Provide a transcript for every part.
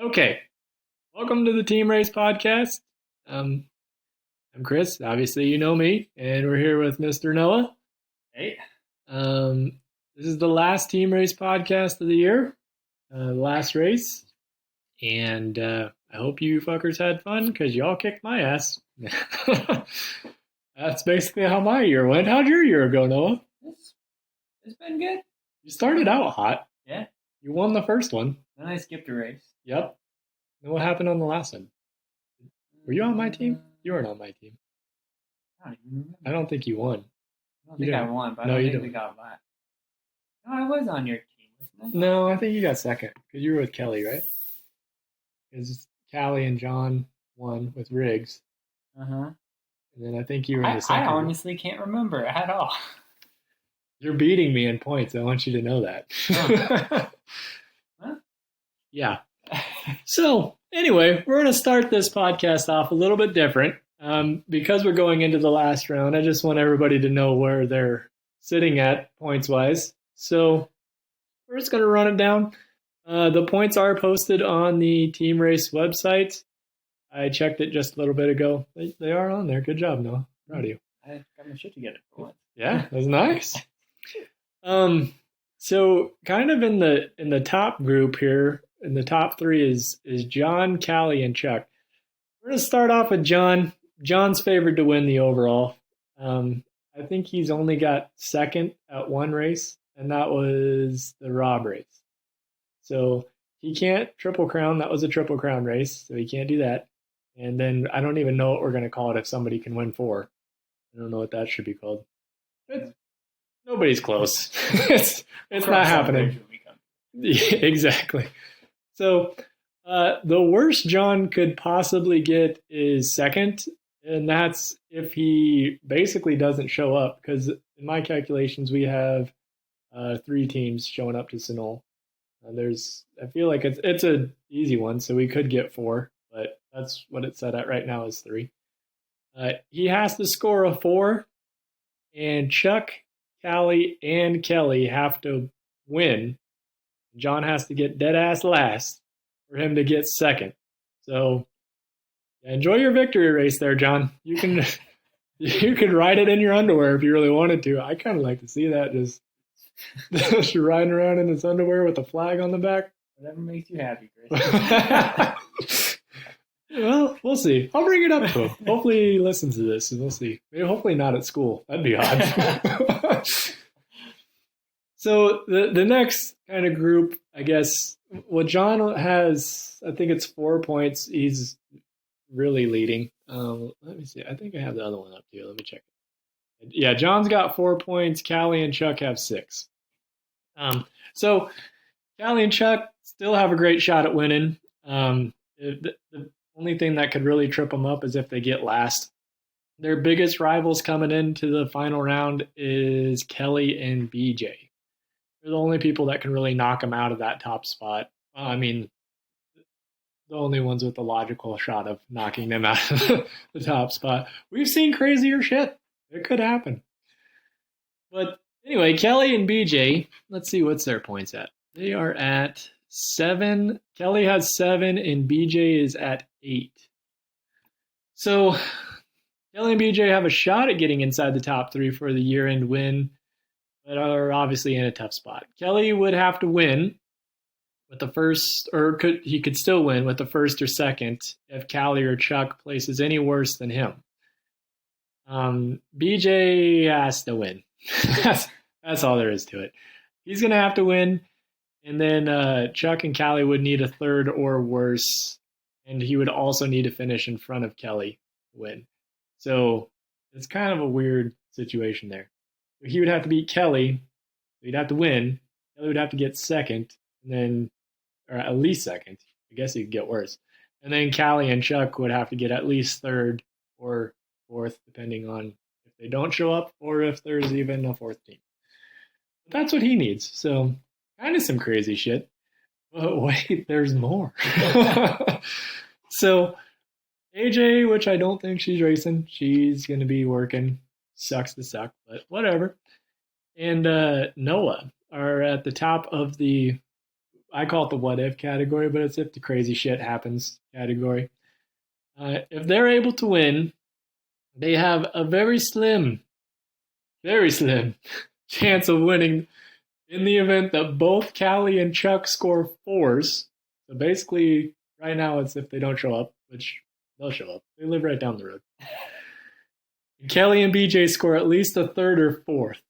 Okay, welcome to the Team Race Podcast. Um, I'm Chris. Obviously, you know me, and we're here with Mr. Noah. Hey, This is the last Team Race Podcast of the year, last race, and I hope you fuckers had fun because y'all kicked my ass. That's basically how my year went. How'd your year go, Noah? it's, it's been good. You started out hot. Yeah. You won the first one. Then I skipped a race. Yep. And what happened on the last one? Were you on my team? You weren't on my team. I don't even remember. I don't think you won. I don't think I won, but No, I you don't think we don't. got back. No, I was on your team, wasn't No, I think you got second because you were with Kelly, right? Because Callie and John won with Riggs, I? Uh-huh. and then I think you were in the I second. honestly can't remember at all. You're beating me in points. I want you to know that. Oh. Huh? Yeah. So anyway, we're going to start this podcast off a little bit different. Because we're going into the last round, I just want everybody to know where they're sitting at points-wise. So we're just going to run it down. The points are posted on the Team Race website. I checked it just a little bit ago. They are on there. Good job, Noah. Proud of you. I got my shit together for once. Yeah, that's nice. So kind of in the top group here, in the top three is John, Callie, and Chuck. We're gonna start off with John. John's favored to win the overall. I think he's only got second at one race, and that was the Rob race. So he can't triple crown. That was a triple crown race, so he can't do that. And then I don't even know what we're going to call it if somebody can win four. I don't know what that should be called. Nobody's close. it's not happening. Yeah, exactly. So the worst John could possibly get is second, and that's if he basically doesn't show up, because in my calculations we have three teams showing up to Sunol. I feel like it's an easy one, so we could get four, but that's what it's set at right now is three. He has to score a four, and Chuck, Callie, and Kelly have to win. John has to get dead ass last for him to get second. So enjoy your victory race there, John. You can ride it in your underwear if you really wanted to. I kind of like to see that, just riding around in his underwear with a flag on the back. Whatever makes you happy, Chris. Well, we'll see. I'll bring it up to him. Hopefully he listens to this, and we'll see. Maybe hopefully not at school. That'd be odd. So the next kind of group, I guess, well, John has, I think it's 4 points. He's really leading. Let me see. I think I have the other one up here. Let me check. Yeah, John's got 4 points. Callie and Chuck have 6. So Callie and Chuck still have a great shot at winning. The only thing that could really trip them up is if they get last. Their biggest rivals coming into the final round is Kelly and BJ. They're the only people that can really knock them out of that top spot. Well, I mean, the only ones with the logical shot of knocking them out of the top spot. We've seen crazier shit. It could happen. But anyway, Kelly and BJ, let's see what's their points at. They are at 7. Kelly has 7, and BJ is at 8. So Kelly and BJ have a shot at getting inside the top 3 for the year-end win, but are obviously in a tough spot. Kelly would have to win with the first, or he could still win with the first or second if Callie or Chuck places any worse than him. BJ has to win. that's all there is to it. He's going to have to win, and then Chuck and Callie would need a third or worse, and he would also need to finish in front of Kelly to win. So it's kind of a weird situation there. He would have to beat Kelly. So he'd have to win. Kelly would have to get second, and then, or at least second. I guess he could get worse. And then Callie and Chuck would have to get at least third or fourth, depending on if they don't show up or if there's even a fourth team. But that's what he needs. So kind of some crazy shit. But wait, there's more. So AJ, which I don't think she's racing. She's going to be working. Sucks to suck, but whatever. And Noah are at the top of the, I call it the what if category, but it's if the crazy shit happens category. If they're able to win, they have a very slim chance of winning in the event that both Callie and Chuck score fours. So basically, right now it's if they don't show up, which they'll show up. They live right down the road. Kelly and BJ score at least a third or fourth.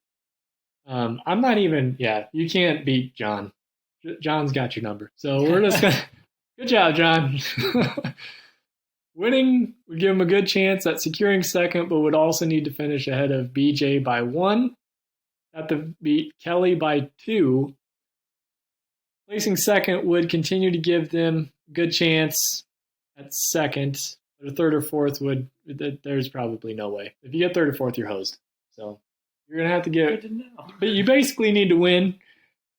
I'm not even, yeah, you can't beat John. John's got your number. So we're just going to, good job, John. Winning would give him a good chance at securing second, but would also need to finish ahead of BJ by one. Have to beat Kelly by two. Placing second would continue to give them a good chance at second. But a third or fourth would, there's probably no way. If you get third or fourth, you're hosed. So you're going to have to get, but you basically need to win.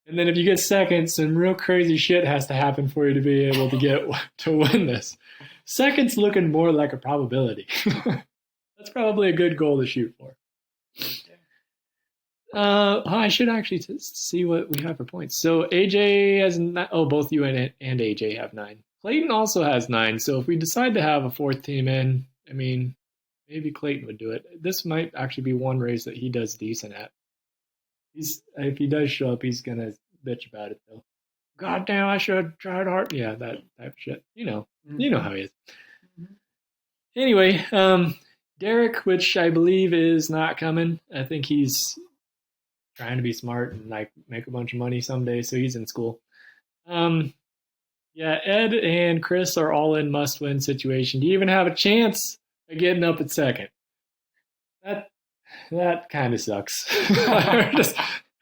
And then if you get second, some real crazy shit has to happen for you to be able to get to win this. Second's looking more like a probability. That's probably a good goal to shoot for. I should actually see what we have for points. So AJ has both you and AJ have 9. Clayton also has 9. So if we decide to have a fourth team in, I mean, maybe Clayton would do it. This might actually be one race that he does decent at. If he does show up, he's gonna bitch about it though. God damn, I should have tried hard. Yeah, that type of shit. You know how he is. Mm-hmm. Anyway, Derek, which I believe is not coming. I think he's trying to be smart and like make a bunch of money someday, so he's in school. Yeah, Ed and Chris are all in must-win situation. Do you even have a chance of getting up at second? That kind of sucks.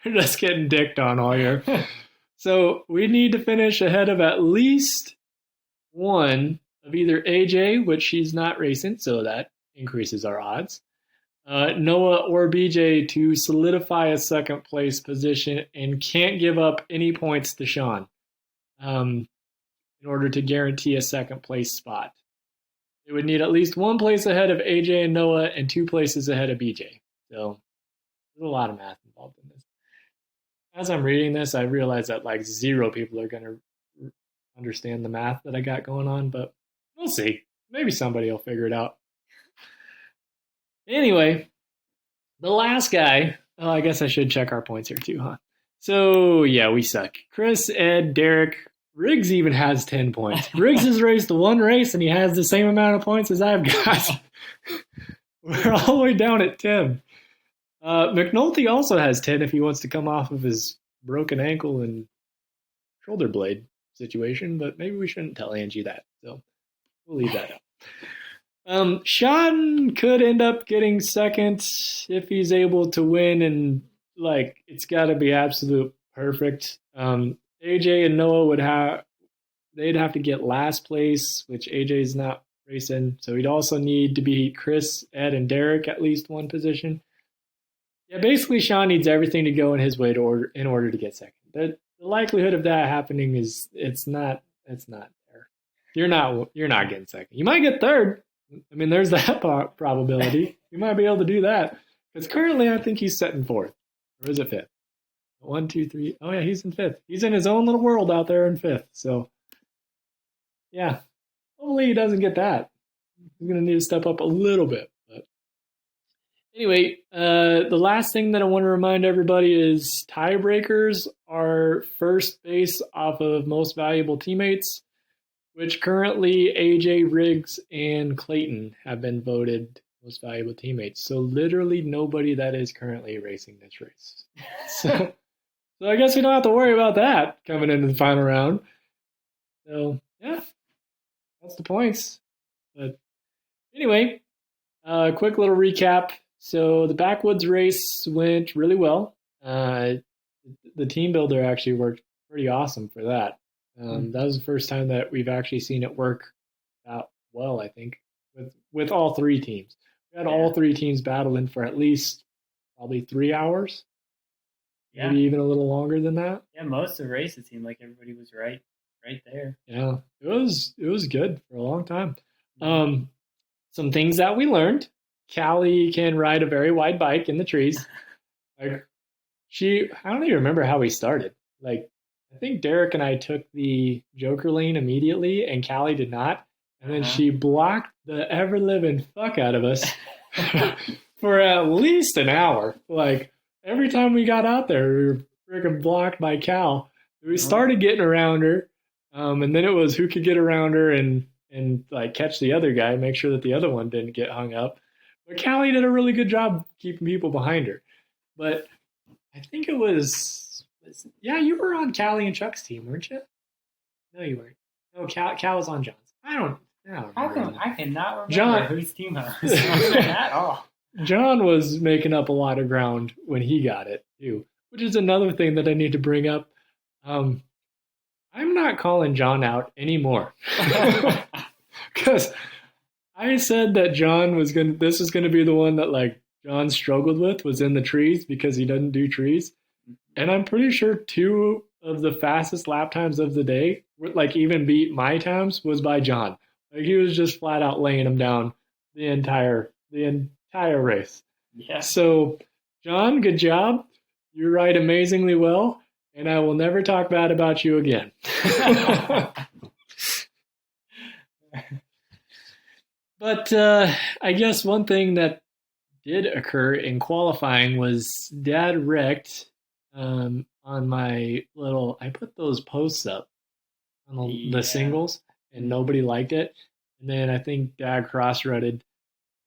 we're just getting dicked on all year. So we need to finish ahead of at least one of either AJ, which she's not racing, so that increases our odds, Noah or BJ to solidify a second place position and can't give up any points to Sean in order to guarantee a second place spot. They would need at least one place ahead of AJ and Noah and 2 places ahead of BJ. So there's a lot of math involved in this. As I'm reading this, I realize that like 0 people are going to understand the math that I got going on, but we'll see. Maybe somebody will figure it out. Anyway, the last guy, I guess I should check our points here too, huh? So yeah, we suck. Chris, Ed, Derek, Riggs even has 10 points. Riggs has raced 1 race and he has the same amount of points as I've got. We're all the way down at 10. McNulty also has 10 if he wants to come off of his broken ankle and shoulder blade situation, but maybe we shouldn't tell Angie that. So we'll leave that out. Sean could end up getting second if he's able to win, and like it's got to be absolute perfect. AJ and Noah they'd have to get last place, which AJ's not racing, so he'd also need to beat Chris, Ed, and Derek at least one position. Yeah, basically Sean needs everything to go in his way in order to get second. The likelihood of that happening is it's not there. You're not getting second. You might get third. I mean, there's that probability. You might be able to do that. Because currently I think he's set in 4th. Or is it 5th? 1, 2, 3. Oh yeah, he's in 5th. He's in his own little world out there in 5th. So yeah. Hopefully he doesn't get that. He's gonna need to step up a little bit. But anyway, the last thing that I want to remind everybody is tiebreakers are first based off of most valuable teammates, which currently AJ, Riggs, and Clayton have been voted most valuable teammates. So literally nobody that is currently racing this race. So I guess we don't have to worry about that coming into the final round. So yeah, that's the points. But anyway, quick little recap. So the backwoods race went really well. The team builder actually worked pretty awesome for that. That was the first time that we've actually seen it work out well, I think, with all 3 teams. We had all 3 teams battling for at least probably 3 hours. Yeah. Maybe even a little longer than that. Yeah, most of the race it seemed like everybody was right there. Yeah, it was good for a long time. Some things that we learned. Callie can ride a very wide bike in the trees. Like I don't even remember how we started. Like I think Derek and I took the Joker lane immediately, and Callie did not. And then she blocked the ever living fuck out of us for at least an hour. Like every time we got out there, we were freaking blocked by Cal. We started getting around her, and then it was who could get around her and like catch the other guy, make sure that the other one didn't get hung up. But Callie did a really good job keeping people behind her. But I think it was yeah, you were on Callie and Chuck's team, weren't you? No, you weren't. No, Cal was on John's. I don't How come remember. I cannot remember John- whose team I was on at all? John was making up a lot of ground when he got it too, which is another thing that I need to bring up. I'm not calling John out anymore because I said that John was gonna. This was gonna be the one that like John struggled with was in the trees because he doesn't do trees, and I'm pretty sure 2 of the fastest lap times of the day, like even beat my times, was by John. Like he was just flat out laying them down the entire race. Yeah. So, John, good job. You ride amazingly well, and I will never talk bad about you again. But I guess one thing that did occur in qualifying was Dad wrecked on my little. I put those posts up on the singles, and nobody liked it. And then I think Dad cross-rutted,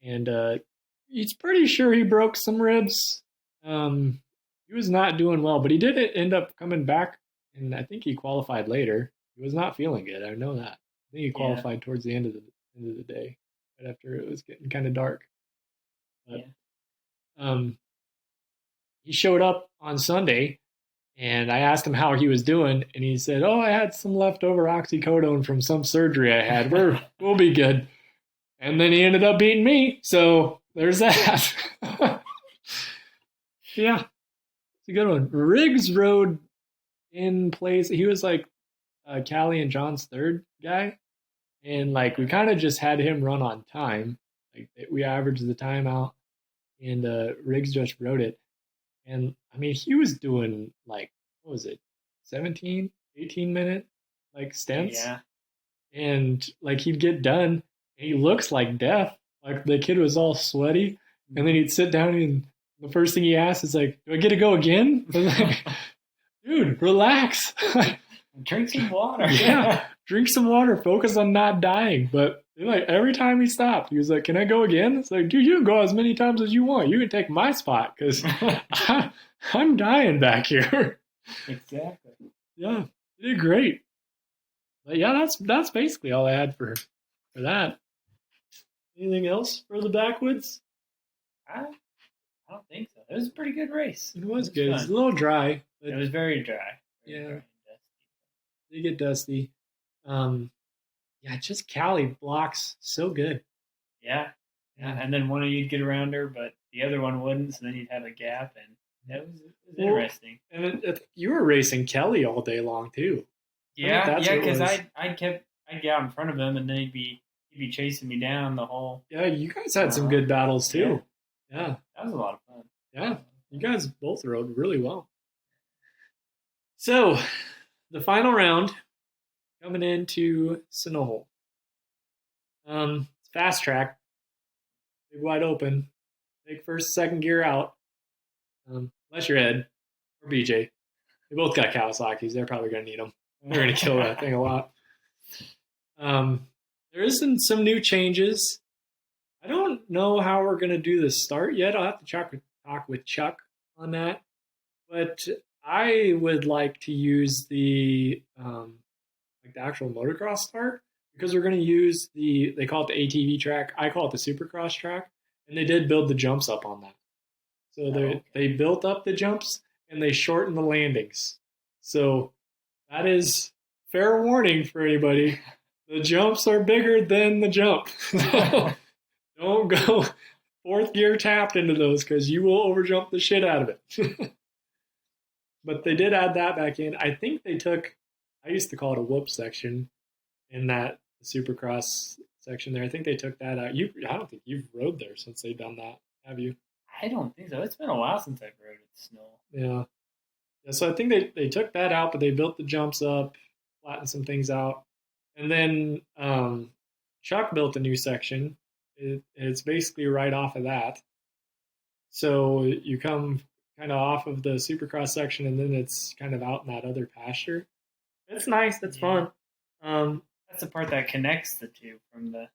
and he's pretty sure he broke some ribs. He was not doing well, but he did end up coming back, and I think he qualified later. He was not feeling good. I know that. I think he qualified towards the end of the day, right after it was getting kind of dark. But he showed up on Sunday, and I asked him how he was doing, and he said, "Oh, I had some leftover oxycodone from some surgery I had. We'll be good." And then he ended up beating me, so there's that. Yeah, it's a good one. Riggs rode in place. He was like Callie and John's third guy, and like we kind of just had him run on time. Like we averaged the time out, and Riggs just rode it. And I mean, he was doing like, what was it, 17, 18-minute like stints? Yeah. And like he'd get done, and he looks like death. Like the kid was all sweaty, and then he'd sit down, and the first thing he asked is like, "Do I get to go again?" I was like, "Dude, relax." Drink some water. Yeah, drink some water. Focus on not dying. But like every time he stopped, he was like, "Can I go again?" It's like, dude, you can go as many times as you want. You can take my spot because I'm dying back here. Exactly. Yeah, you did great. But yeah, that's basically all I had for that. Anything else for the backwoods? I don't think so. It was a pretty good race. It was good. It was a little dry. But it was very dry. Yeah. Dry and they get dusty. Yeah, just Callie blocks so good. Yeah. And then one of you'd get around her, but the other one wouldn't, so then you'd have a gap, and that was interesting. And you were racing Kelly all day long too. Yeah, because I'd get out in front of him, and then he'd be chasing me down the whole. Yeah, you guys had some good battles too. Yeah, that was a lot of fun. Yeah, you guys both rode really well. So, the final round coming into Sunol. Fast track, big wide open. Take first, second gear out. Unless you're Ed or BJ, they both got Kawasaki's. They're probably going to need them. They're going to kill that thing a lot. There is some new changes. I don't know how we're going to do the start yet. I'll have to talk with Chuck on that. But I would like to use the actual motocross start because we're going to use they call it the ATV track. I call it the Supercross track, and they did build the jumps up on that. So they built up the jumps and they shortened the landings. So that is fair warning for anybody. The jumps are bigger than the jump. Don't go fourth gear tapped into those because you will overjump the shit out of it. But they did add that back in. I think they took, I used to call it a whoop section in that Supercross section there. I think they took that out. I don't think you've rode there since they've done that, have you? I don't think so. It's been a while since I've rode at Snow. Yeah. Yeah, so I think they took that out, but they built the jumps up, flattened some things out, and then Chuck built a new section. It's basically right off of that. So you come kind of off of the Supercross section, and then it's kind of out in that other pasture. It's nice. It's Yeah. fun. Um, That's the part that connects the two from the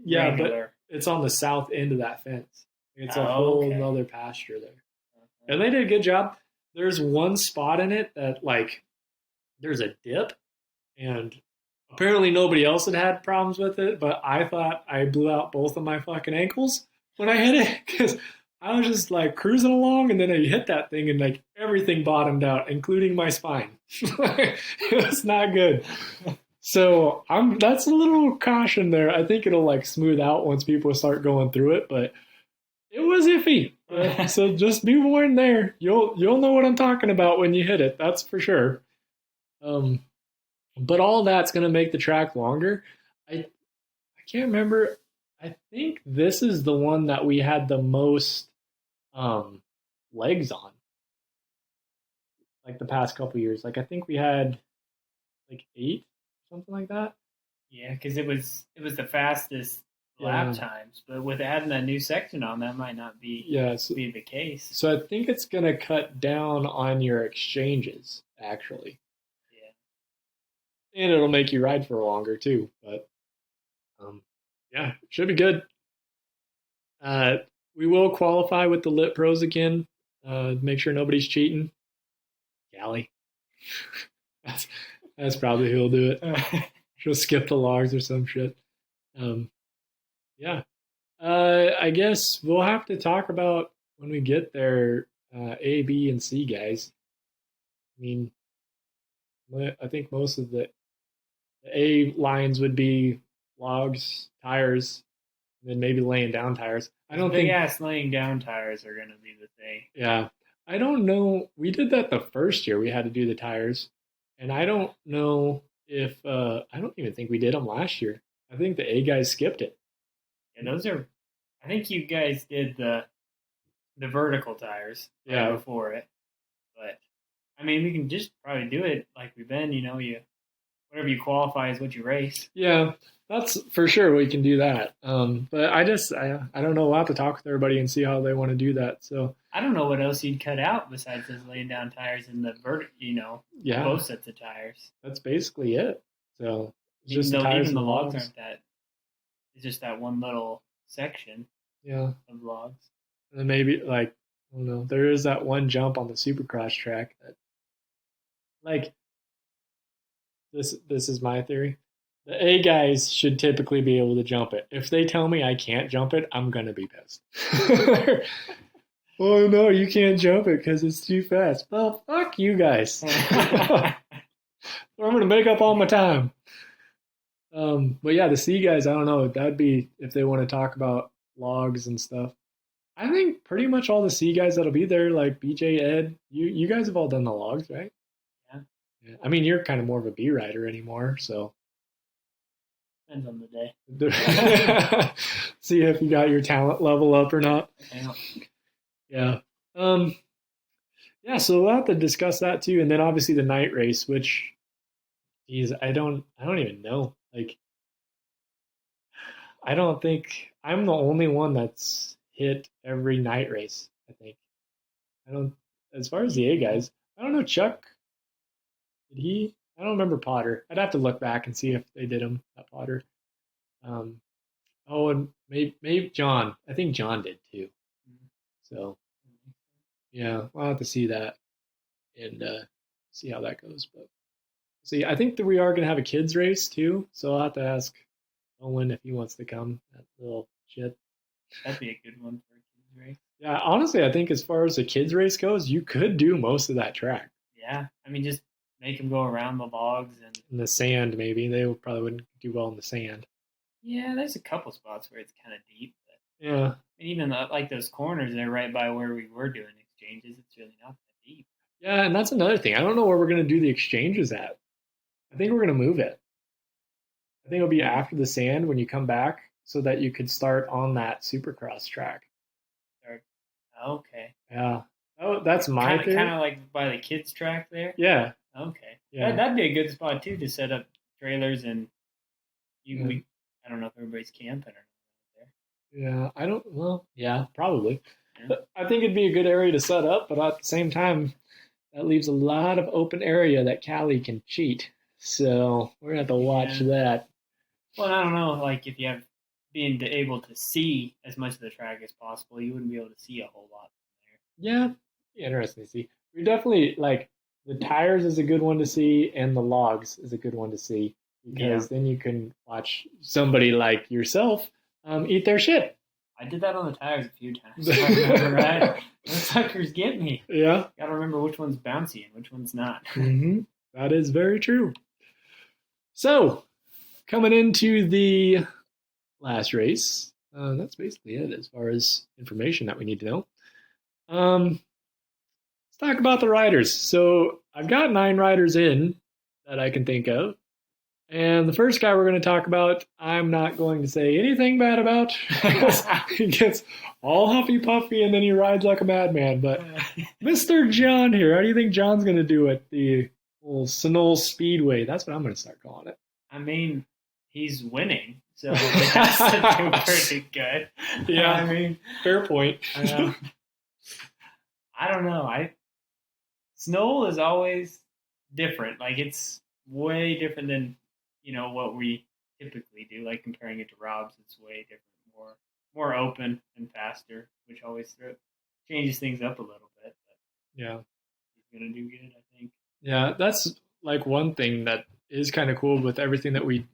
yeah, but regular. it's on the south end of that fence. It's a Oh, whole okay. other pasture there, Uh-huh. and they did a good job. There's one spot in it that like there's a dip, and apparently nobody else had problems with it, but I thought I blew out both of my fucking ankles when I hit it because I was just like cruising along, and then I hit that thing, and like everything bottomed out, including my spine. It was not good. So I'm that's a little caution there. I think it'll like smooth out once people start going through it, but it was iffy. So just be warned there. You'll know what I'm talking about when you hit it. That's for sure. Um, but all that's going to make the track longer. I can't remember. I think this is the one that we had the most um, legs on, like the past couple years. Like I think we had like 8, something like that. Yeah, because it was the fastest lap Yeah, times, but with adding that new section on, that might not yeah. So, be the case. so I think it's going to cut down on your exchanges actually, Yeah. and it'll make you ride for longer too. But um, yeah, should be good. Uh, we will qualify with the lit pros again. Make sure nobody's cheating. Callie. that's, that's probably who'll do it. She'll skip the logs or some shit. Um, yeah. I guess we'll have to talk about when we get there, A, B, and C guys. I mean, I think most of the A lines would be logs, tires, and then maybe laying down tires. I Those don't big think, ass laying down tires are gonna be the thing. yeah, I don't know. We did that the first year we had to do the tires, and I don't know if, I don't even think we did them last year. I think the A guys skipped it. Yeah, those are. I think you guys did the vertical tires right Yeah, before it, but I mean, we can just probably do it like we've been. You whatever you qualify is what you race. yeah, that's for sure. We can do that. But I don't know. We'll have to talk with everybody and see how they want to do that. So I don't know what else you'd cut out besides those laying down tires and the yeah, both sets of tires. that's basically it. So it's Even just the though tires even and the the logs logs. aren't that. It's just that one little section Yeah, of logs. and then maybe like I don't know. There is that one jump on the Supercross track that like this is my theory. The A guys should typically be able to jump it. If they tell me I can't jump it, I'm gonna be pissed. Oh no, you can't jump it because it's too fast. Well, fuck you guys. I'm gonna make up all my time. But yeah, the C guys, I don't know. That'd be if they want to talk about logs and stuff. I think pretty much all the C guys that'll be there, like BJ, Ed, you guys have all done the logs, right? Yeah, Yeah. I mean, you're kind of more of a B rider anymore, so depends on the day. see if you got your talent level up or not. Yeah. Yeah. Um, yeah, so we'll have to discuss that too. And then obviously the night race, which geez, I don't even know. Like I don't think I'm the only one that's hit every night race, I think. I don't as far as the A Yeah. guys, I don't know Chuck, did he? I don't remember Potter. I'd have to look back and see if they did him at Potter. Um, oh, and maybe John. I think John did too. So yeah, I'll have to see that and see how that goes. But see, I think that we are going to have a kids race too. So I'll have to ask Owen if he wants to come. That little shit. That'd be a good one for a kids race. Yeah, honestly, I think as far as the kids race goes, you could do most of that track Yeah, I mean, just make them go around the logs and in the sand. Maybe they probably wouldn't do well in the sand. yeah, there's a couple spots where it's kind of deep. But, Yeah, and even like those corners there, right by where we were doing exchanges, it's really not that deep. yeah, and that's another thing. I don't know where we're going to do the exchanges at. I think we're going to move it. I think it'll be Hmm. after the sand when you come back, so that you could start on that Supercross track. Or, okay. Yeah, Oh, that's my Kind theory. of like by the kids track there. Yeah, Okay, yeah, that'd be a good spot too to set up trailers and you yeah, we. I don't know if everybody's camping or not yeah. I don't. Well, yeah, probably. there. But I think it'd be a good area to set up, but at the same time, that leaves a lot of open area that Callie can cheat. So we're gonna have to watch Yeah. that. Well, I don't know. Like if you have able to see as much of the track as possible, you wouldn't be able to see a whole lot Yeah, interesting to see. We definitely like the tires is a good one to see, and the logs is a good one to see from there. Yeah, because then you can watch somebody like yourself eat their shit. I did that on the tires a few times. If I remember right. Those suckers get me. Yeah, Got to remember which one's bouncy and which one's not. that is very true. So coming into the last race, that's basically it as far as information that we need to know. Let's talk about the riders. So I've got 9 riders in that I can think of. And the first guy we're going to talk about, I'm not going to say anything bad about because he gets all huffy puffy and then he rides like a madman. But Mr. John here, how do you think John's going to do at the old Sunol Speedway? That's what I'm going to start calling it. I mean, he's winning, so it has to do pretty good. Yeah, I mean, fair point. I don't know. Snow is always different. Like it's way different than what we typically do. Like comparing it to Rob's, it's way different, more open and faster, which always changes things up a little bit. But Yeah. he's gonna do good, I think. Yeah, that's like one thing that is kind of cool with everything that we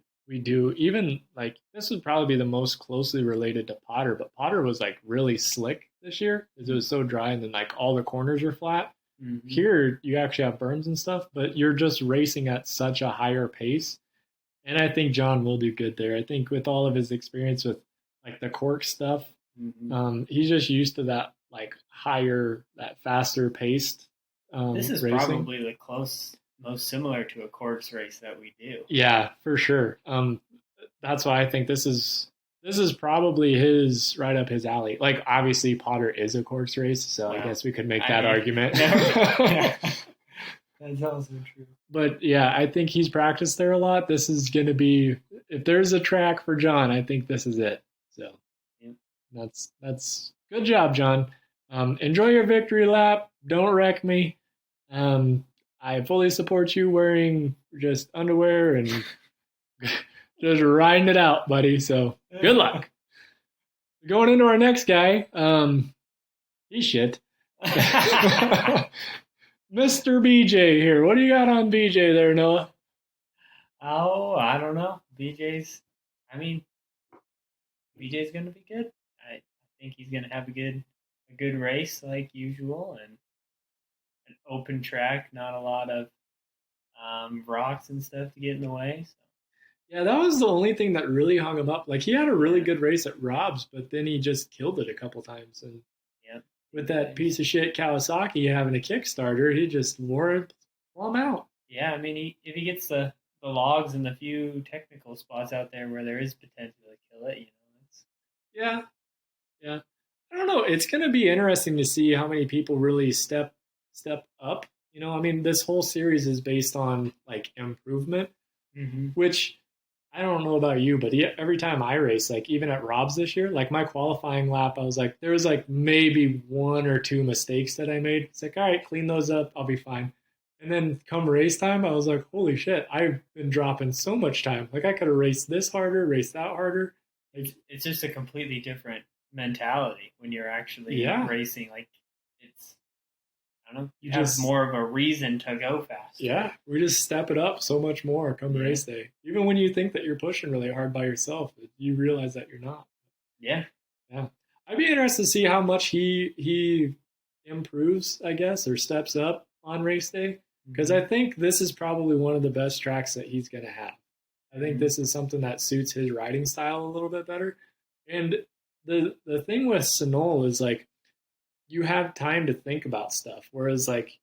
do. Even like this would probably be the most closely related to Potter, but Potter was like really slick this year because it was so dry and then like all the corners are flat. Mm-hmm. Here you actually have berms and stuff, but you're just racing at such a higher pace. And I think John will do good there. I think with all of his experience with like the cork stuff, he's just used to that like higher, that faster paced This is racing. probably the most similar to a course race that we do. Yeah, for sure. That's why I think this is probably his right up his alley. Like obviously Potter is a course race, so I guess we could make that argument. Yeah. That's also true. But yeah, I think he's practiced there a lot. This is going to be if there's a track for John, I think this is it. So yeah. that's good job, John. Enjoy your victory lap. Don't wreck me. I fully support you wearing just underwear and just riding it out, buddy. So good luck. Going into our next guy, he's shit. Mr. BJ here. What do you got on BJ there, Noah? Oh, I don't know. I mean, BJ's gonna be good. I think he's gonna have a good race like usual and an open track, not a lot of rocks and stuff to get in the way. So. Yeah, that was the only thing that really hung him up. Like he had a really good race at Rob's, but then he just killed it a couple times. And with that piece of shit Kawasaki having a Kickstarter, he just wore it plumb out. Yeah, I mean, if he gets the logs and the few technical spots out there where there is potential to kill it, Yeah, yeah. I don't know. It's going to be interesting to see how many people really step up. I mean, this whole series is based on like improvement, which I don't know about you, but every time I race, like even at Rob's this year, like my qualifying lap, I was like, there was like maybe 1 or 2 mistakes that I made. It's like, all right, clean those up, I'll be fine. And then come race time, I was like, holy shit, I've been dropping so much time. Like I could have raced this harder, raced that harder. Like, it's just a completely different mentality when you're actually racing. Like I don't know, you have more of a reason to go fast. Yeah, we just step it up so much more come race day. Even when you think that you're pushing really hard by yourself, you realize that you're not. Yeah. I'd be interested to see how much he improves, I guess, or steps up on race day, because I think this is probably one of the best tracks that he's going to have. I think this is something that suits his riding style a little bit better. And the thing with Sunol is like, you have time to think about stuff. Whereas like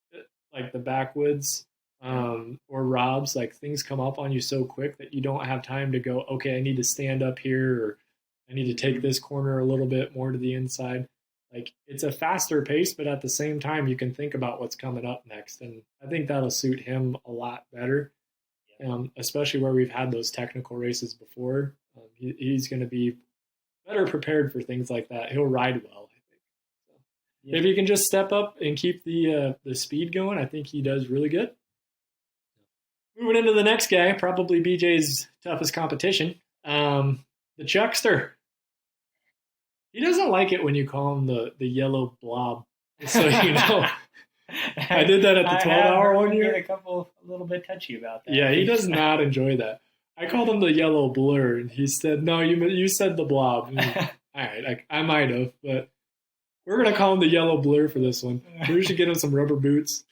the backwoods or Rob's, like things come up on you so quick that you don't have time to go, okay, I need to stand up here or I need to take this corner a little bit more to the inside. like it's a faster pace, but at the same time, you can think about what's coming up next. And I think that'll suit him a lot better, especially where we've had those technical races before. He's going to be better prepared for things like that. He'll ride well, I think. So, Yeah. if he can just step up and keep the speed going, I think he does really good. Moving into the next guy, probably BJ's toughest competition, the Chuckster. He doesn't like it when you call him the yellow blob. So you know, I did that at the 12-hour one year. A little bit touchy about that. Yeah, he does not enjoy that. I called him the yellow blur, and he said, "No, you said the blob." All right, I might have, but we're gonna call him the yellow blur for this one. We should get him some rubber boots.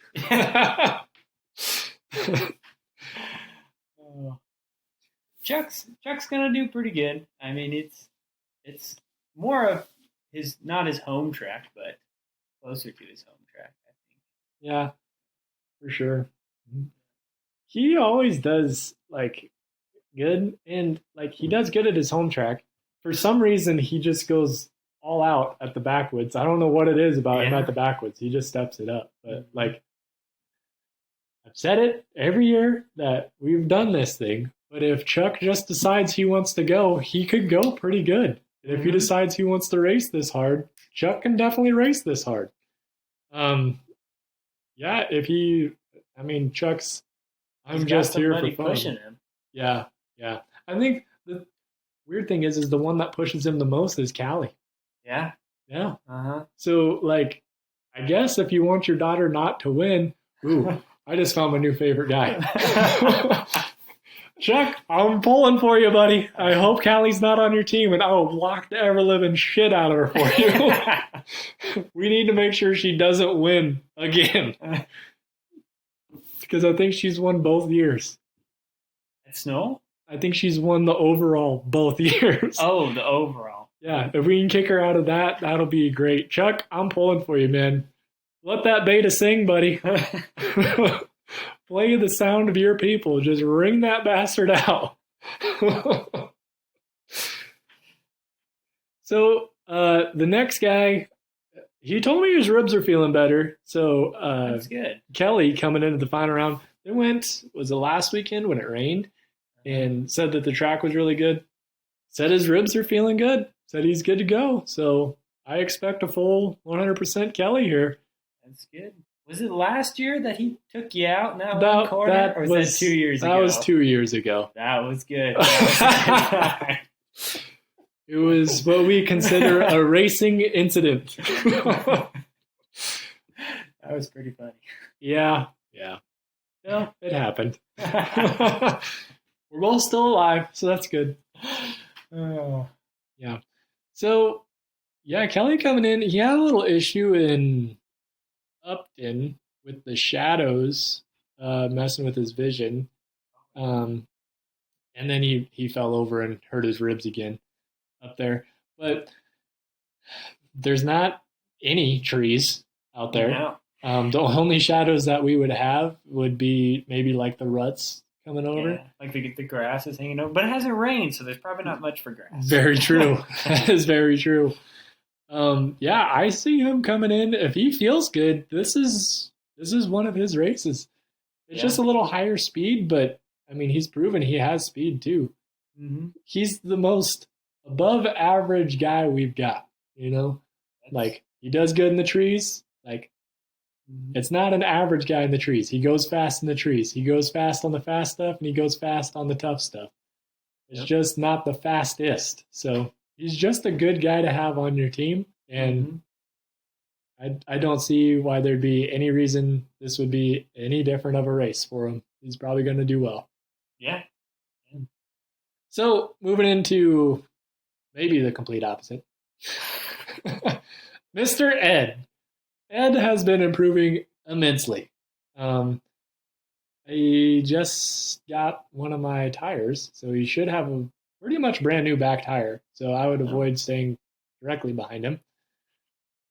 Chuck's gonna do pretty good. I mean, it's more of not his home track, but closer to his home track, I think. Yeah, for sure. He always does like good, and like he does good at his home track. For some reason, he just goes all out at the backwoods. I don't know what it is about him at the backwoods. He just steps it up. But like I've said it every year that we've done this thing. But if Chuck just decides he wants to go, he could go pretty good. And if he decides he wants to race this hard, Chuck can definitely race this hard. Yeah, Chuck's. I'm just here for fun. Pushing him. Yeah. I think the weird thing is the one that pushes him the most is Callie. Yeah. Yeah. Uh-huh. So, like, I guess if you want your daughter not to win, I just found my new favorite guy. Chuck, I'm pulling for you, buddy. I hope Callie's not on your team, and I'll block the ever-living shit out of her for you. We need to make sure she doesn't win again. Because I think she's won both years. At Snow? I think she's won the overall both years. Oh, the overall. Yeah, if we can kick her out of that, that'll be great. Chuck, I'm pulling for you, man. Let that beta sing, buddy. Play the sound of your people. Just ring that bastard out. So the next guy, he told me his ribs are feeling better. So that's good. Kelly coming into the final round, was it last weekend when it rained, and said that the track was really good. Said his ribs are feeling good. Said he's good to go. So I expect a full 100% Kelly here. That's good. Was it last year that he took you out in that one corner? Or was that 2 years ago? That was 2 years ago. That was good. It was what we consider a racing incident. That was pretty funny. Yeah. Well, it happened. We're both still alive, so that's good. Oh. Yeah. So, yeah, Kelly coming in, he had a little issue in Upton with the shadows messing with his vision. And then he fell over and hurt his ribs again up there. But there's not any trees out there. No. The only shadows that we would have would be maybe like the ruts coming over. Yeah, like the grass is hanging over. But it hasn't rained, so there's probably not much for grass. Very true. That is very true. Yeah, I see him coming in. If he feels good, this is one of his races. It's just a little higher speed, but I mean, he's proven he has speed too. Mm-hmm. He's the most above average guy we've got, like he does good in the trees. Like it's not an average guy in the trees. He goes fast in the trees. He goes fast on the fast stuff, and he goes fast on the tough stuff. It's just not the fastest. So he's just a good guy to have on your team, and I don't see why there'd be any reason this would be any different of a race for him. He's probably going to do well. Yeah. So moving into maybe the complete opposite. Mr. Ed. Ed has been improving immensely. He just got one of my tires, so he should have a pretty much brand new back tire. So I would avoid staying directly behind him.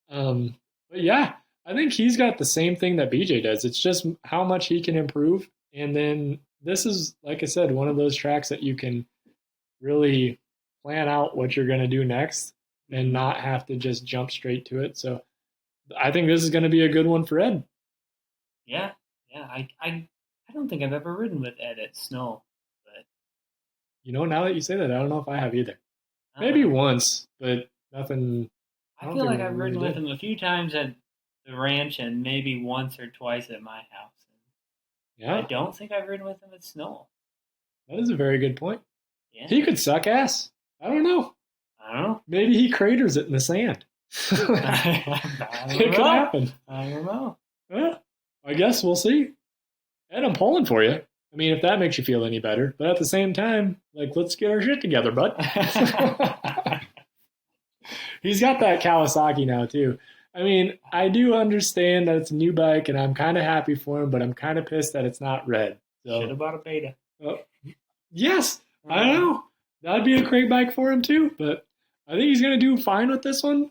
But yeah, I think he's got the same thing that BJ does. It's just how much he can improve. And then this is, like I said, one of those tracks that you can really plan out what you're going to do next. and not have to just jump straight to it. So I think this is going to be a good one for Ed. Yeah, yeah. I don't think I've ever ridden with Ed at Sunol, but Now that you say that, I don't know if I have either. Maybe uh, once, but nothing. I feel like I've really ridden with did. him a few times at the ranch and maybe once or twice at my house. I Yeah, don't think I've ridden with him at Sunol. that is a very good point. Yeah, He could suck ass. I don't know. I don't know. Maybe he craters it in the sand. I don't It could know. happen. I don't know. Well, I guess we'll see. And I'm pulling for you. I mean, if that makes you feel any better. But at the same time, let's get our shit together, bud. He's got that Kawasaki now, too. I mean, I do understand that it's a new bike, and I'm kind of happy for him, but I'm kind of pissed that it's not red. So, Should have bought a beta. Yes, I don't know. That'd be a great bike for him, too. But I think he's going to do fine with this one.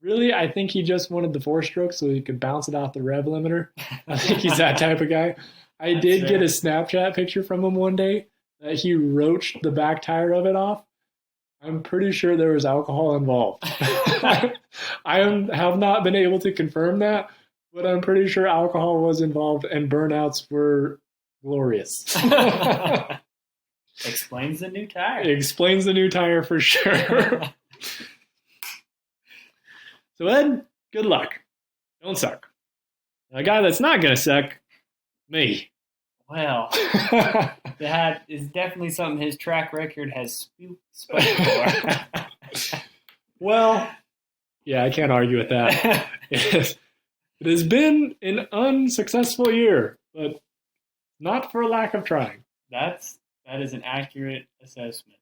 Really, I think he just wanted the 4-stroke so he could bounce it off the rev limiter. I think he's that type of guy. I did get a Snapchat picture from him one day that he roached the back tire of it off. I'm pretty sure there was alcohol involved. I have not been able to confirm that, but I'm pretty sure alcohol was involved and burnouts were glorious. Explains the new tire. It explains the new tire for sure. So Ed, good luck. Don't suck. A guy that's not going to suck, me. Well, that is definitely something his track record has spoken for. Well, yeah, I can't argue with that. It has been an unsuccessful year, but not for lack of trying. That is an accurate assessment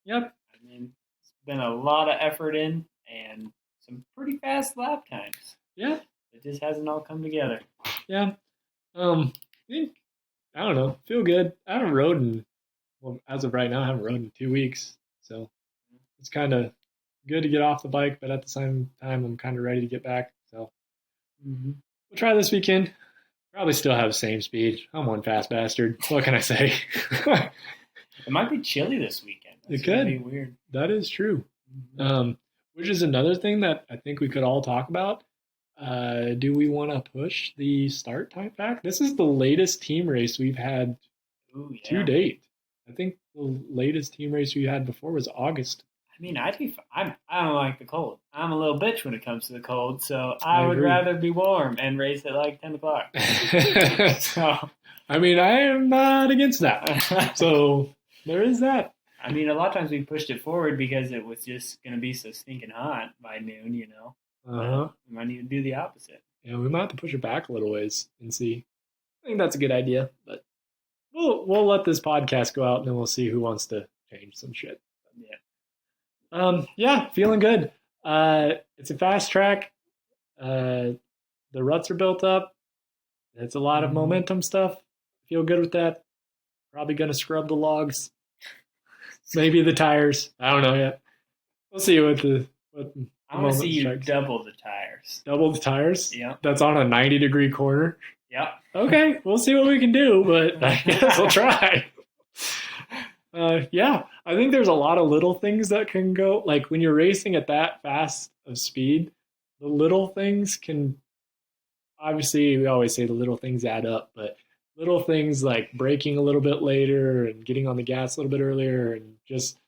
there. Yep. I mean, it's been a lot of effort in and some pretty fast lap times. Yeah. It just hasn't all come together. Yeah. I think, I don't know, feel good. I haven't rode as of right now, I haven't rode in 2 weeks. So it's kind of good to get off the bike, but at the same time, I'm kind of ready to get back. So we'll try this weekend. Probably still have the same speed. I'm one fast bastard. What can I say? It might be chilly this weekend. It could be weird. That is true. Which is another thing that I think we could all talk about. Do we want to push the start time back? This is the latest team race we've had to date. I think the latest team race we had before was August. I mean, I don't like the cold. I'm a little bitch when it comes to the cold, so I would rather be warm and race at like 10 o'clock. So, I mean, I am not against that. So there is that. I mean, a lot of times we pushed it forward because it was just going to be so stinking hot by noon, We might need to do the opposite. Yeah, we might have to push it back a little ways and see. I think that's a good idea, but we'll let this podcast go out and then we'll see who wants to change some shit. Yeah, feeling good. It's a fast track. The ruts are built up. It's a lot of momentum stuff. Feel good with that. Probably gonna scrub the logs. Maybe the tires. I don't know yet. We'll see what I want to see you double the tires. Double the tires? Yeah. That's on a 90-degree corner? Yep. Okay, we'll see what we can do, but I guess we'll try. Yeah, I think there's a lot of little things that can go. Like when you're racing at that fast of speed, the little things can. Obviously, we always say the little things add up, but little things like braking a little bit later and getting on the gas a little bit earlier and just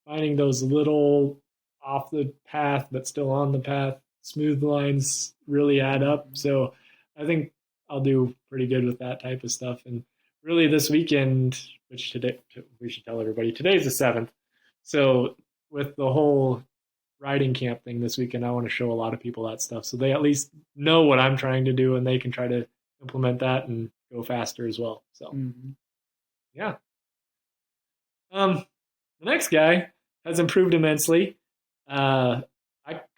finding those little off the path but still on the path smooth lines really add up. So I think I'll do pretty good with that type of stuff. And really this weekend, which today we should tell everybody, today's the 7th. So with the whole riding camp thing this weekend, I want to show a lot of people that stuff so they at least know what I'm trying to do and they can try to implement that and go faster as well. So yeah. The next guy has improved immensely. I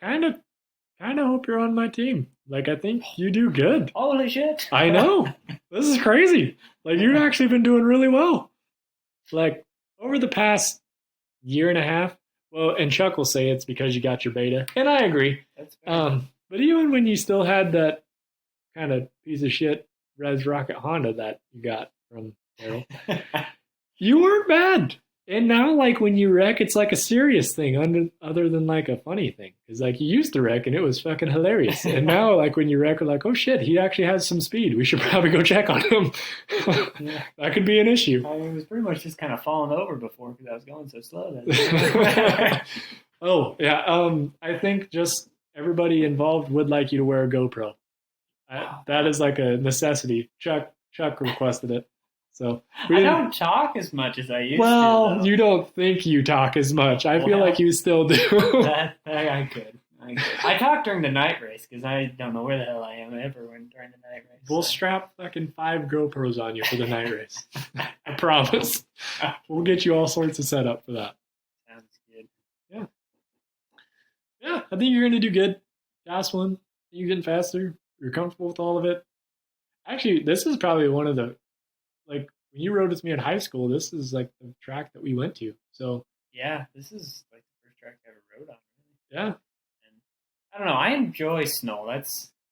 kind of hope you're on my team. Like, I think you do good. Holy shit. I know. This is crazy. Like, you've actually been doing really well. Like, over the past year and a half, well, and Chuck will say it's because you got your beta, and I agree. That's fair. But even when you still had that kind of piece of shit Res Rocket Honda that you got from Daryl, you weren't bad. And now, like when you wreck, it's like a serious thing, other than like a funny thing. Because like you used to wreck and it was fucking hilarious, and now like when you wreck, we're like, oh shit, he actually has some speed. We should probably go check on him. Yeah. That could be an issue. I was pretty much just kind of falling over before because I was going so slow. That Oh yeah, I think just everybody involved would like you to wear a GoPro. That is like a necessity. Chuck requested it. So I don't talk as much as I used well, to. Though. you don't think you talk as much. I feel like you still do. I could. I talk during the night race because I don't know where the hell I am ever when during the night race. We'll strap fucking 5 GoPros on you for the night race. I promise. We'll get you all sorts of setup for that. Sounds good. Yeah. Yeah, I think you're going to do good. Last one. You're getting faster. You're comfortable with all of it. Actually, this is probably one of the, like, when you rode with me in high school, this is like the track that we went to. So, yeah, this is like the first track I ever rode on. Really. Yeah. I don't know. I enjoy Sunol.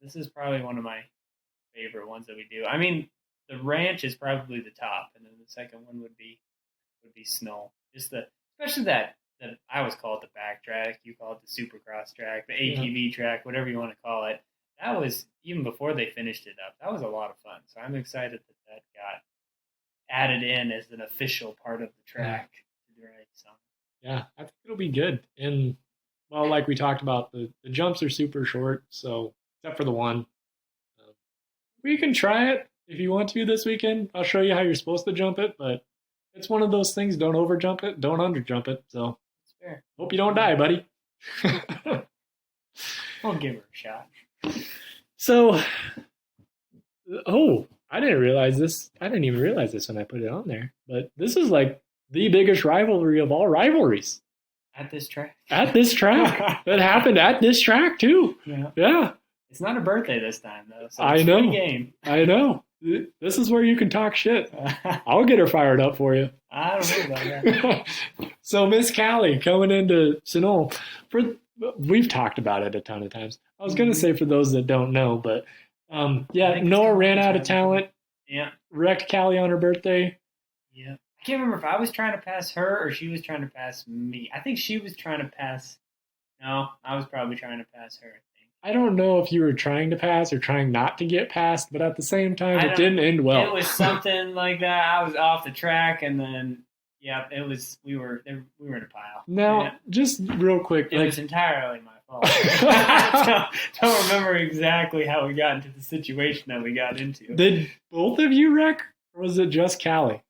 This is probably one of my favorite ones that we do. I mean, the ranch is probably the top, and then the second one would be Sunol. Just especially that I always call it the back track. You call it the Supercross track, the ATV track, whatever you want to call it. That was even before they finished it up. That was a lot of fun. So I'm excited that got added in as an official part of the track to ride. So yeah, I think it'll be good. And well, like we talked about, the jumps are super short, so except for the one. We can try it if you want to this weekend. I'll show you how you're supposed to jump it, but it's one of those things. Don't over jump it, don't under jump it. So that's fair. Hope you don't die, buddy. We'll give her a shot. So, I didn't realize this. I didn't even realize this when I put it on there. But this is like the biggest rivalry of all rivalries. At this track. At this track. That happened at this track, too. Yeah. It's not a birthday this time, though. So I know. Free game. I know. This is where you can talk shit. I'll get her fired up for you. I don't know about that. So, Miss Callie coming into Sunol. We've talked about it a ton of times. I was going to say for those that don't know, but Noah ran out of talent. Yeah. Wrecked Callie on her birthday. Yeah. I can't remember if I was trying to pass her or she was trying to pass me. I think she was trying to pass. No, I was probably trying to pass her, I think. I don't know if you were trying to pass or trying not to get passed, but at the same time, it didn't end well. It was something like that. I was off the track, and then, it was, we were in a pile. Now, just real quick. It was entirely my fault. I don't remember exactly how we got into the situation that we got into. Did both of you wreck, or was it just Callie?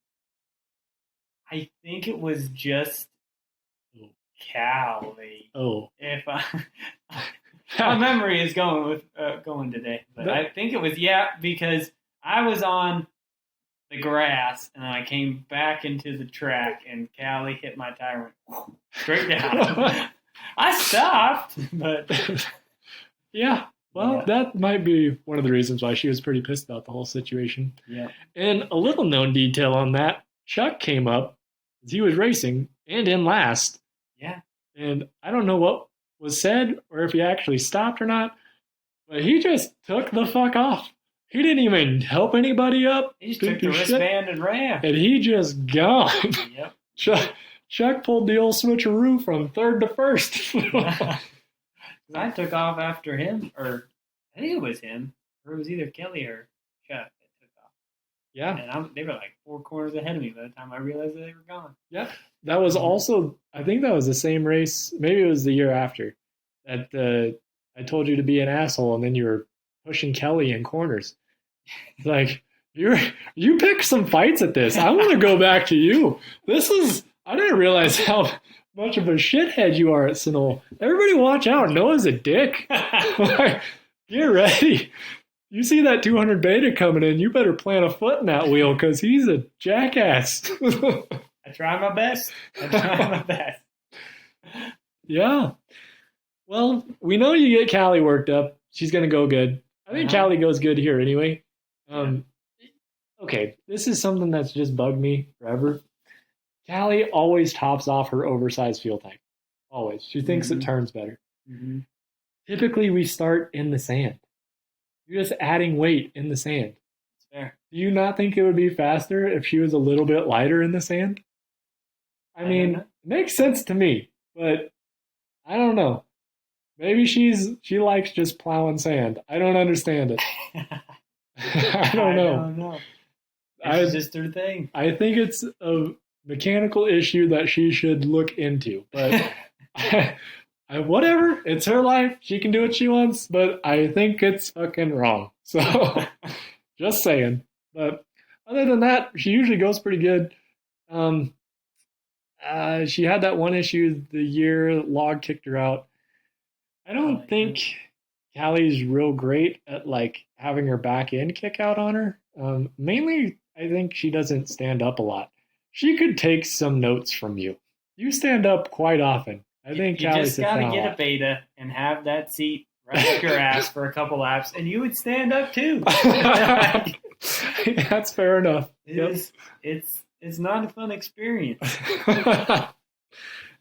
I think it was just Callie. Oh. If my memory is going today, but I think it was because I was on the grass and then I came back into the track and Callie hit my tire and went straight down. I stopped, but yeah. Well, that might be one of the reasons why she was pretty pissed about the whole situation. Yeah. And a little known detail on that, Chuck came up as he was racing and in last. Yeah. And I don't know what was said or if he actually stopped or not, but he just took the fuck off. He didn't even help anybody up. He just took the wristband and ran. And he just gone. Yep. Chuck pulled the old switcheroo from third to first. I took off after him, or I think it was him, or it was either Kelly or Chuck that took off. Yeah. And they were like 4 corners ahead of me by the time I realized that they were gone. Yeah. That was also, I think that was the same race, maybe it was the year after, that I told you to be an asshole and then you were pushing Kelly in corners. Like, you picked some fights at this. I want to go back to you. I didn't realize how much of a shithead you are at Sunol. Everybody watch out. Noah's a dick. Like, get ready. You see that 200 beta coming in, you better plant a foot in that wheel because he's a jackass. I try my best. Yeah. Well, we know you get Callie worked up. She's going to go good. I think Callie goes good here anyway. Okay, this is something that's just bugged me forever. Callie always tops off her oversized fuel tank. Always. She thinks it turns better. Mm-hmm. Typically, we start in the sand. You're just adding weight in the sand. That's fair. Do you not think it would be faster if she was a little bit lighter in the sand? I I don't mean, know. it makes sense to me, but I don't know. Maybe she likes just plowing sand. I don't understand it. I don't I know. don't know. It's I just her thing. I think it's a mechanical issue that she should look into, but whatever. It's her life. She can do what she wants, but I think it's fucking wrong. So just saying. But other than that, she usually goes pretty good. Um, she had that one issue the year Log kicked her out. I Oh don't yeah. think Callie's real great at like having her back end kick out on her. Mainly, I think she doesn't stand up a lot. She could take some notes from you. You stand up quite often. I think You Callie just sits got to down a get a lot. beta and have that seat right up your ass for a couple laps, and you would stand up too. It That's fair enough. Yep. is. It's not a fun experience.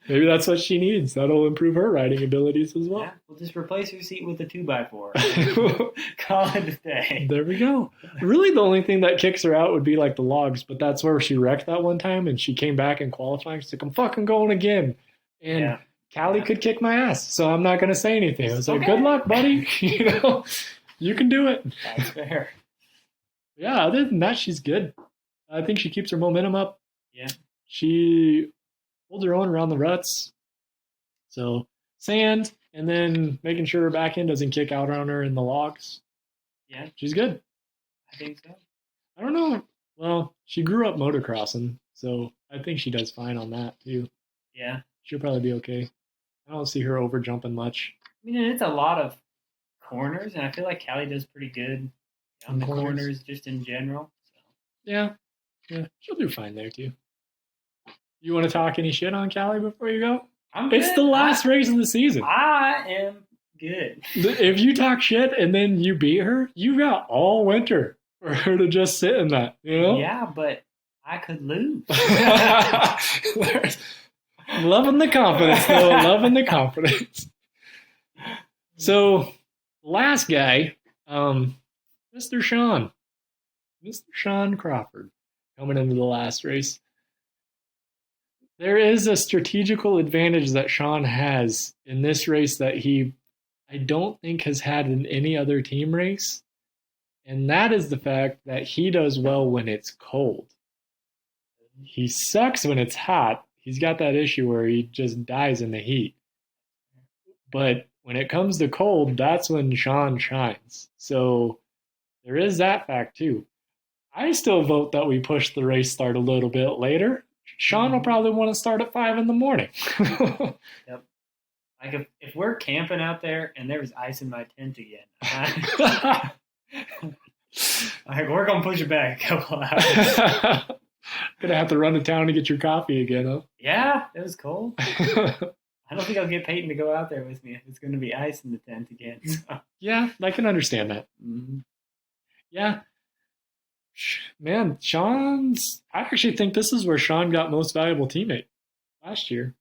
Maybe that's what she needs. That'll improve her riding abilities as well. Yeah, we'll just replace your seat with a 2x4. Call it a day. There we go. Really, the only thing that kicks her out would be like the logs, but that's where she wrecked that one time and she came back in qualifying. She's like, I'm fucking going again. And Yeah. Callie could kick my ass, so I'm not going to say anything. I was like, Okay. good luck, buddy. You can do it. That's fair. Yeah, other than that, she's good. I think she keeps her momentum up. Yeah. She holds her own around the ruts. So sand, and then making sure her back end doesn't kick out on her in the logs. Yeah, She's good. I think so. I don't know. Well, she grew up motocrossing, so I think she does fine on that too. Yeah. She'll probably be okay. I don't see her over jumping much. I mean, it's a lot of corners, and I feel like Callie does pretty good on On the corners? corners just in general. So. Yeah, she'll do fine there too. You want to talk any shit on Callie before you go? I'm good. It's the last race of the season. I am good. If you talk shit and then you beat her, you got all winter for her to just sit in that, you know? Yeah, but I could lose. Loving the confidence, though. Loving the confidence. So, last guy, Mr. Sean. Mr. Sean Crawford coming into the last race. There is a strategical advantage that Sean has in this race that I don't think has had in any other team race. And that is the fact that he does well when it's cold. He sucks when it's hot. He's got that issue where he just dies in the heat. But when it comes to cold, that's when Sean shines. So there is that fact too. I still vote that we push the race start a little bit later. Sean will probably want to start at 5 in the morning. Yep. Like if we're camping out there and there was ice in my tent again, like we're gonna push it back a couple hours. Gonna have to run to town to get your coffee again, huh? Yeah, it was cold. I don't think I'll get Peyton to go out there with me if it's going to be ice in the tent again. So. Yeah, I can understand that. Mm-hmm. Yeah. Man, I actually think this is where Sean got most valuable teammate last year.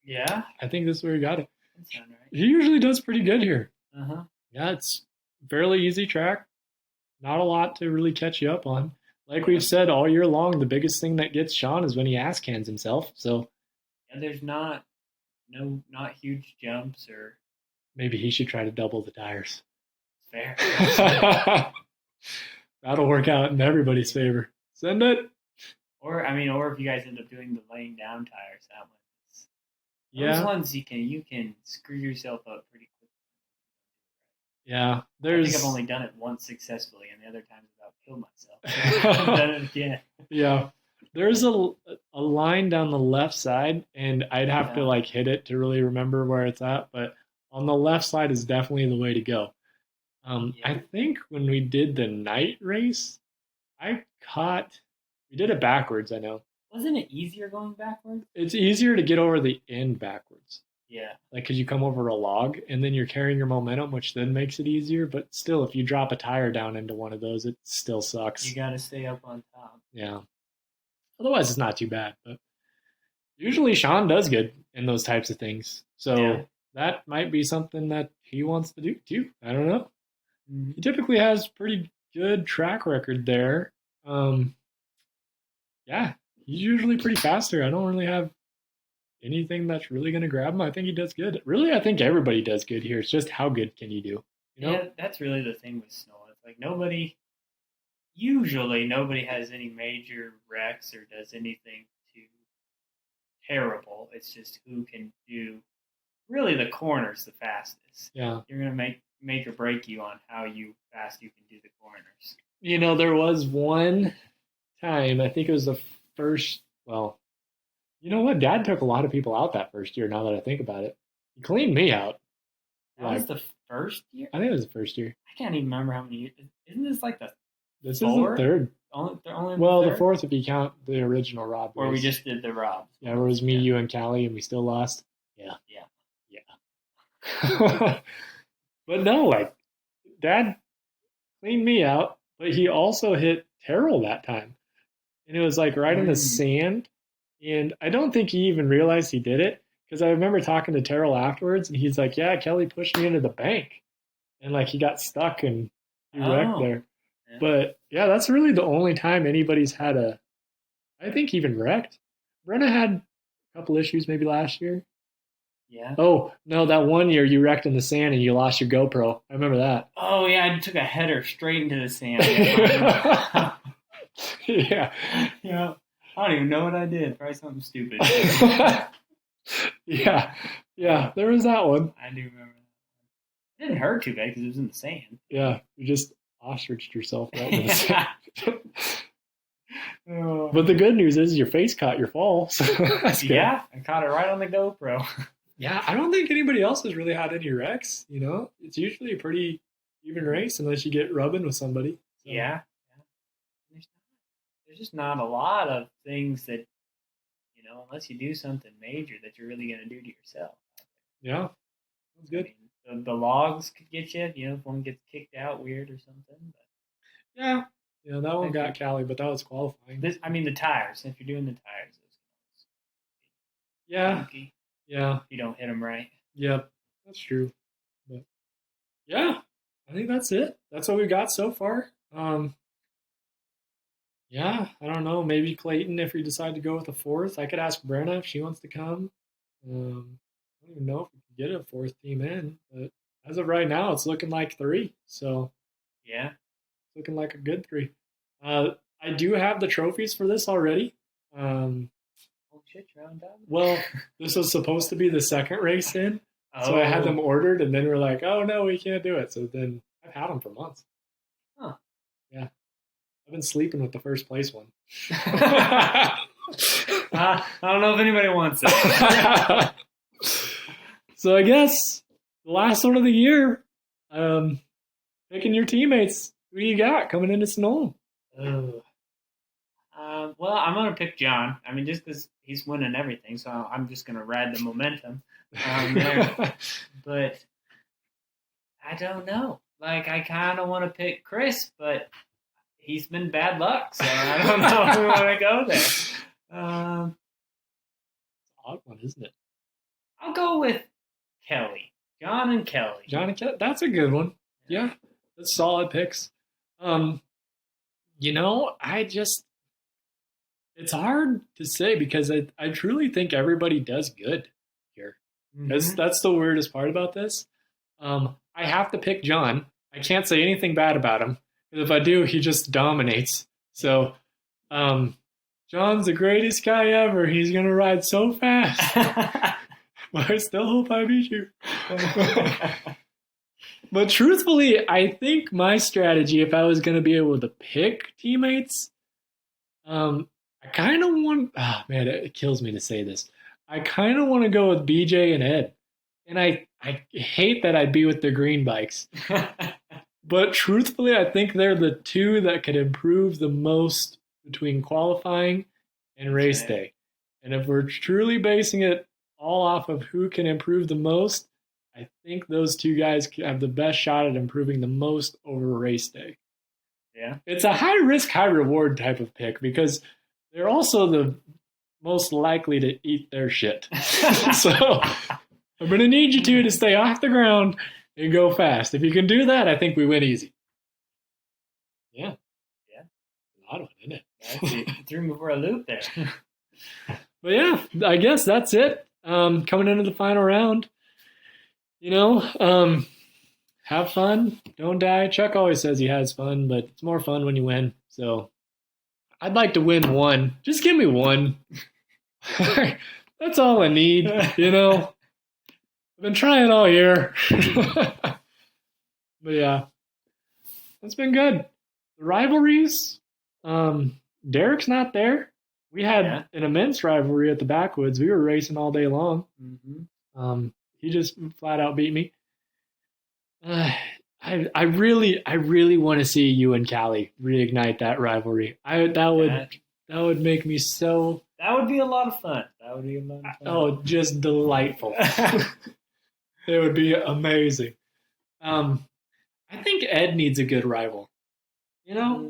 Yeah? I think this is where he got it. That sounds right. He usually does pretty good here. Uh-huh. Yeah, it's fairly easy track. Not a lot to really catch you up on. Like we've said all year long, the biggest thing that gets Sean is when he ass cans himself. So Yeah, there's not huge jumps or maybe he should try to double the tires. fair. That'll work out in everybody's favor. Send it. Or if you guys end up doing the laying down tires, that one. Those ones you can screw yourself up pretty quick. Yeah, I think I've only done it once successfully, and the other times I've about killed myself. So I've done it again. Yeah, there's a line down the left side, and I'd have to like hit it to really remember where it's at. But on the left side is definitely the way to go. I think when we did the night race, we did it backwards. I know. Wasn't it easier going backwards? It's easier to get over the end backwards. Yeah. Like, because you come over a log and then you're carrying your momentum, which then makes it easier. But still, if you drop a tire down into one of those, it still sucks. You got to stay up on top. Yeah. Otherwise, it's not too bad. But usually Sean does good in those types of things. So that might be something that he wants to do too. I don't know. Mm-hmm. He typically has pretty good track record there. Yeah. he's usually pretty fast here. I don't really have anything that's really going to grab him. I think he does good. Really, I think everybody does good here. It's just how good can you do? You know? Yeah, that's really the thing with Snow. It's like nobody has any major wrecks or does anything too terrible. It's just who can do really the corners the fastest. Yeah. You're gonna make or break you on how fast you can do the corners. There was one time, I think it was the first, well, you know what? Dad took a lot of people out that first year, now that I think about it. He cleaned me out. That was the first year? I think it was the first year. I can't even remember how many years. Isn't this like the This is the third. Only well, the the fourth if you count the original Rob. Where we just did the Robs. Yeah, where it was me, you, and Callie, and we still lost. Yeah. But no, like, Dad cleaned me out, but he also hit Terrell that time. And it was like right in the sand. And I don't think he even realized he did it, because I remember talking to Terrell afterwards, and he's like, yeah, Kelly pushed me into the bank. And like he got stuck and he wrecked there. Yeah. But yeah, that's really the only time anybody's had I think even wrecked. Brenna had a couple issues maybe last year. Yeah. Oh, no, that one year you wrecked in the sand and you lost your GoPro. I remember that. Oh, yeah, I took a header straight into the sand. Yeah. Yeah. I don't even know what I did. Probably something stupid. Yeah. Yeah, there was that one. I do remember that. It didn't hurt too bad because it was in the sand. Yeah, you just ostriched yourself right in the sand. But the good news is your face caught your fall. So that's good. Yeah, I caught it right on the GoPro. Yeah, I don't think anybody else has really had any wrecks. It's usually a pretty even race unless you get rubbing with somebody. So. Yeah. There's just not a lot of things that, unless you do something major that you're really going to do to yourself. Yeah, that's good. I mean, the logs could get you, if one gets kicked out weird or something. But yeah, that one got Callie, but that was qualifying. The tires. If you're doing the tires, yeah, funky. Yeah. If you don't hit them right. Yep, that's true. But yeah, I think that's it. That's what we got so far. Yeah, I don't know. Maybe Clayton, if we decide to go with a fourth. I could ask Brenna if she wants to come. I don't even know if we can get a fourth team in, but as of right now, it's looking like 3. So yeah, it's looking like a good 3. I do have the trophies for this already. Oh shit, you're on time. Well, this was supposed to be the second race in, so I had them ordered, and then we're like, oh no, we can't do it. So then I've had them for months. Huh? Yeah. I've been sleeping with the first place one. I don't know if anybody wants it. So I guess the last one of the year, picking your teammates. Who do you got coming into Sunol? Well, I'm going to pick John. I mean, just because he's winning everything, so I'm just going to ride the momentum there. But I don't know. Like, I kind of want to pick Chris, but he's been bad luck, so I don't know if we want to go there. It's an odd one, isn't it? I'll go with Kelly. John and Kelly. That's a good one. Yeah, that's solid picks. It's hard to say because I truly think everybody does good here. Mm-hmm. That's the weirdest part about this. I have to pick John. I can't say anything bad about him. If I do, he just dominates. So, John's the greatest guy ever. He's going to ride so fast. But I still hope I beat you. But truthfully, I think my strategy, if I was going to be able to pick teammates, I kind of want... Oh, man, it kills me to say this. I kind of want to go with BJ and Ed. And I hate that I'd be with the green bikes. But truthfully, I think they're the two that could improve the most between qualifying and race day. And if we're truly basing it all off of who can improve the most, I think those two guys have the best shot at improving the most over race day. Yeah. It's a high risk, high reward type of pick because they're also the most likely to eat their shit. So I'm going to need you two to stay off the ground and go fast. If you can do that, I think we win easy. Yeah. Yeah. An odd one, isn't it? You threw me for a loop there. But yeah, I guess that's it. Coming into the final round, have fun, don't die. Chuck always says he has fun, but it's more fun when you win. So I'd like to win one. Just give me one. That's all I need, I've been trying all year. But yeah, it's been good. The rivalries, Derek's not there. We had an immense rivalry at the backwoods. We were racing all day long. Mm-hmm. He just flat out beat me. I really want to see you and Callie reignite that rivalry. That would make me so. That would be a lot of fun. Oh, just delightful. It would be amazing. I think Ed needs a good rival. Yeah.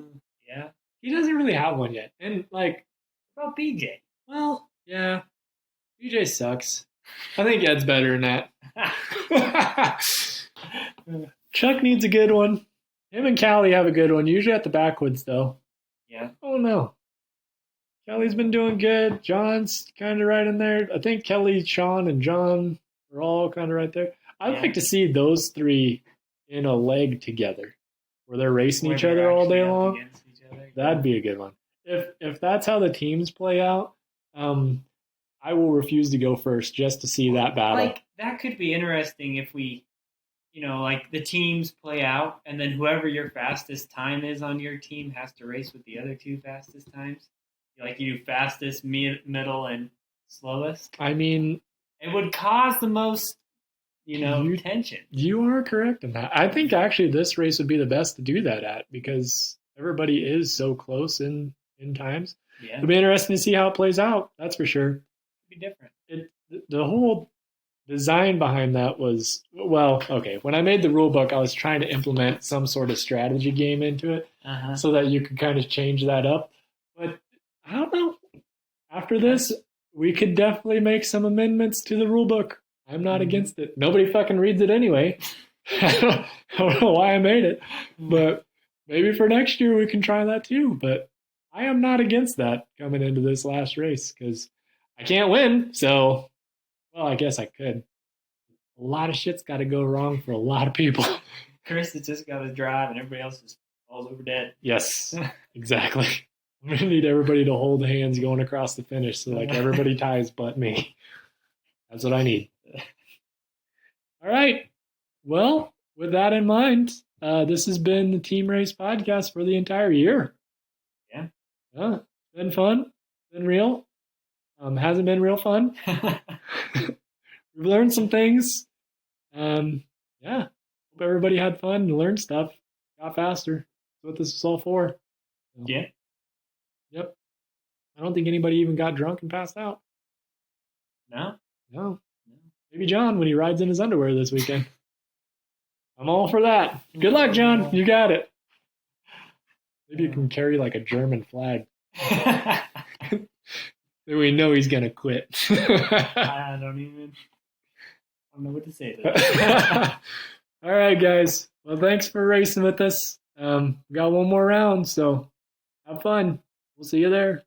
He doesn't really have one yet. And like, what about BJ? Well, yeah, BJ sucks. I think Ed's better than that. Chuck needs a good one. Him and Callie have a good one. Usually at the backwoods, though. Yeah. Oh no. Kelly's been doing good. John's kind of right in there. I think Kelly, Sean, and John are all kind of right there. I'd like to see those three in a leg together, where they're racing each other all day long. That'd be a good one. If that's how the teams play out, I will refuse to go first just to see that battle. Like, that could be interesting if we, like the teams play out, and then whoever your fastest time is on your team has to race with the other two fastest times. Like, you do fastest, middle, and slowest. I mean, it would cause the most, tension. You are correct in that. I think actually this race would be the best to do that at, because everybody is so close in times. Yeah. It'll be interesting to see how it plays out. That's for sure. It'll be different. The whole design behind that was, well, okay. When I made the rule book, I was trying to implement some sort of strategy game into it so that you could kind of change that up. But I don't know. After this, we could definitely make some amendments to the rule book. I'm not against it. Nobody fucking reads it anyway. I don't know why I made it. But maybe for next year we can try that too. But I am not against that coming into this last race, because I can't win. So, well, I guess I could. A lot of shit's got to go wrong for a lot of people. Chris has just got to drive and everybody else just falls over dead. Yes, exactly. I'm going to need everybody to hold hands going across the finish, so like everybody ties but me. That's what I need. All right. Well, with that in mind, this has been the Team Race Podcast for the entire year. Yeah. Yeah. Been fun. Been real. Hasn't been real fun. We've learned some things. Yeah. Hope everybody had fun and learned stuff. Got faster. That's what this was all for. So, yeah. Yep. I don't think anybody even got drunk and passed out. No. Maybe John when he rides in his underwear this weekend. I'm all for that. Good luck, John. You got it. Maybe you can carry like a German flag. Then we know he's going to quit. I don't know what to say to that. All right, guys. Well, thanks for racing with us. We got one more round, so have fun. We'll see you there.